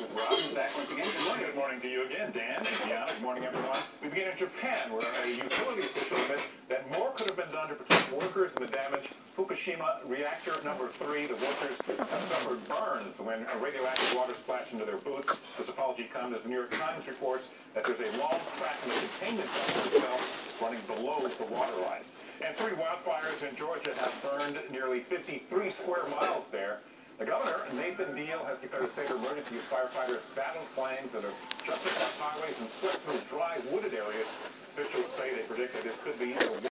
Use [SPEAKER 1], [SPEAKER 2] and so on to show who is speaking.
[SPEAKER 1] with Rob. Back once again. Good morning. Good morning to you again, Dan and Deanna. Good morning, everyone. We begin in Japan, where a utility official admits that more could have been done to protect workers in the damaged Fukushima reactor number 3. The workers have suffered burns when radioactive water splashed into their boots. This apology comes as the New York Times reports that there's a long crack in the containment tunnel itself running below the water line. And 3 wildfires in Georgia have burned nearly 53 square miles there. The governor, Nathan Deal, has declared a state of emergency as firefighters battle flames that have jumped across highways and swept through dry, wooded areas. Officials say they predict that this could be the